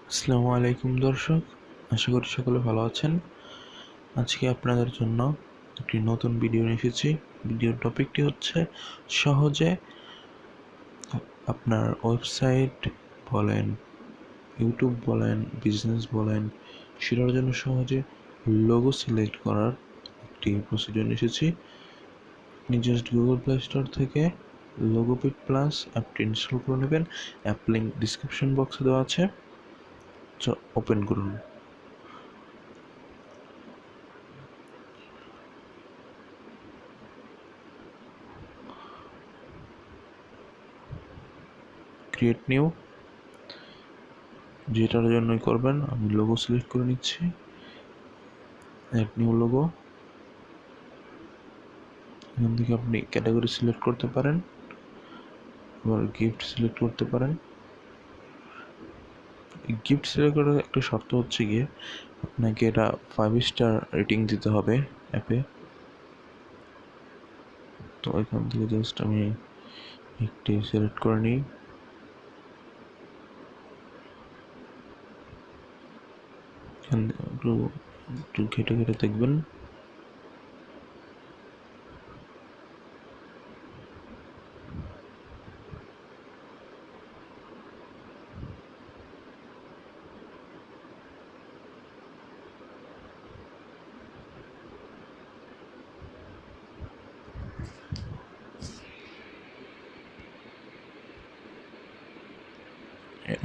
আসসালামু আলাইকুম দর্শক, আশা করি সকলে ভালো আছেন। আজকে আপনাদের জন্য একটি নতুন ভিডিও নিয়ে এসেছি। ভিডিওর টপিকটি হচ্ছে সহজে আপনার ওয়েবসাইট বলেন, ইউটিউব বলেন, বিজনেস বলেন, সেটার জন্য সহজে লোগো সিলেক্ট করার একটি প্রসিডিউর নিয়ে এসেছি। আপনি জাস্ট গুগল প্লে স্টোর থেকে লোগোপিড প্লাস অ্যাপটি ইনস্টল করে নেবেন। অ্যাপ লিঙ্ক ডিসক্রিপশন বক্সে দেওয়া আছে, ওপেন করুন। ক্রিয়েট নিউ, যেটার জন্যই করবেন। আমি লোগো সিলেক্ট করে নিচ্ছি, অ্যাড নিউ লোগো। এখান থেকে আপনি ক্যাটাগরি সিলেক্ট করতে পারেন, আবার গিফট সিলেক্ট করতে পারেন। গিফট সিলেক্ট করার একটা শর্ত হচ্ছে গিয়ে আপনাকে এটা 5 স্টার রেটিং দিতে হবে অ্যাপে। তো এখান থেকে জাস্ট আমি একটি সিলেক্ট করে নিই। এখান থেকে একটু ঘেটে ঘেটে দেখবেন।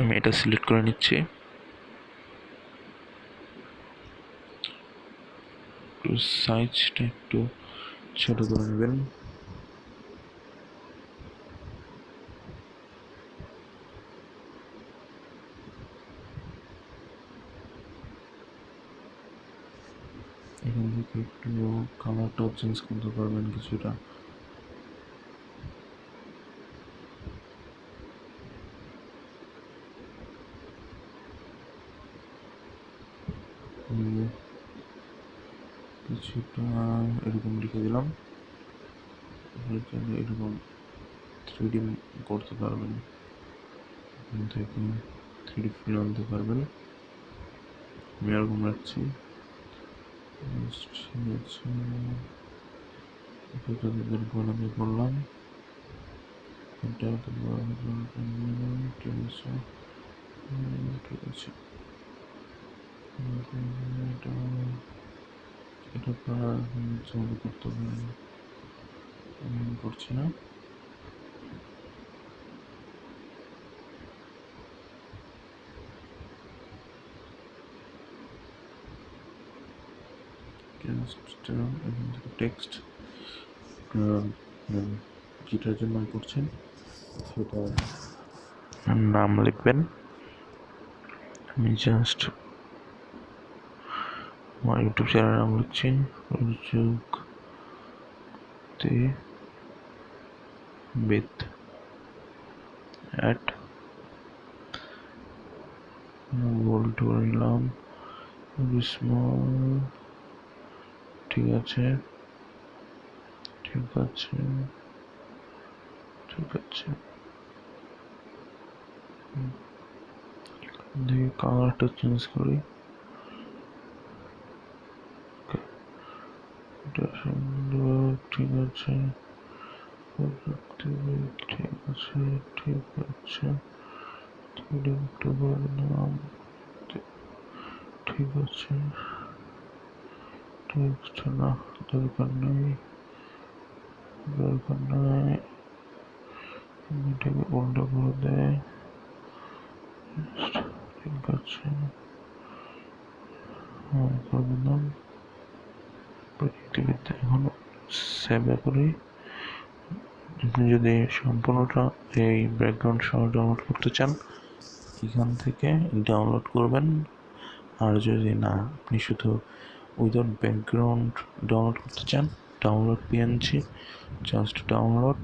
আমি এটা সিলেক্ট করে নিচ্ছি। সাইজটা একটু ছোট করে নেবেন। এখান থেকে একটু কালারটাও চেঞ্জ করতে পারবেন কিছুটা। কিছুটা এরকম লিখে দিলাম। এরকম 3D করতে পারবেন, এখান থেকে 3D ফিল আনতে পারবেন। আমি এরকম রাখছি। ঠিক আছে, এটা তাদের আমি করলাম। এটা ঠিক আছে, ঠিক আছে। এটা চালু করতে পারেন, আমি করছি না। টেক্সট যেটার জন্য করছেন সেটা নাম লিখবেন। আমি জাস্ট আমার ইউটিউব চ্যানেল নাম লিখছি, প্রযুক্তি বিদ অ্যাট। বোল্ড করে নিলাম, স্মল। ঠিক আছে, ঠিক আছে, ঠিক আছে। দেখি কালারটা চেঞ্জ করি। এটা সুন্দর, ঠিক আছে, ঠিক আছে, ঠিক আছে। একটু বললাম, ঠিক আছে। টেক্সট না, দরকার নেই, দরকার নেই। এটাকে উল্টো করে দেয়, ঠিক আছে। করে দিলাম। প্রযুক্তিবিদ্যা এখন সেভ করি। আপনি যদি সম্পূর্ণটা এই ব্যাকগ্রাউন্ড সহ ডাউনলোড করতে চান, এখান থেকে ডাউনলোড করবেন। আর যদি না, আপনি শুধু উইদাউট ব্যাকগ্রাউন্ড ডাউনলোড করতে চান, ডাউনলোড পিএনজি, জাস্ট ডাউনলোড,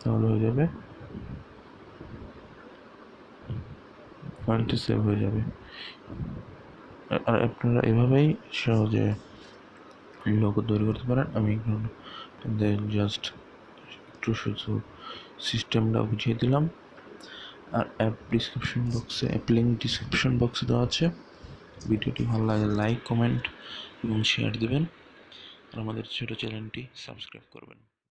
তাহলে হয়ে যাবে, ফাইলটি সেভ হয়ে যাবে। আর আপনারা এভাবেই সহজে লোগো তৈরি করতে পারেন। আমি জাস্ট একটু শুধু সিস্টেমটা বুঝিয়ে দিলাম। আর অ্যাপ লিঙ্ক ডিসক্রিপশন বক্সে দেওয়া আছে। ভিডিওটি ভালো লাগে লাইক, কমেন্ট এবং শেয়ার দেবেন, আর আমাদের ছোটো চ্যানেলটি সাবস্ক্রাইব করবেন।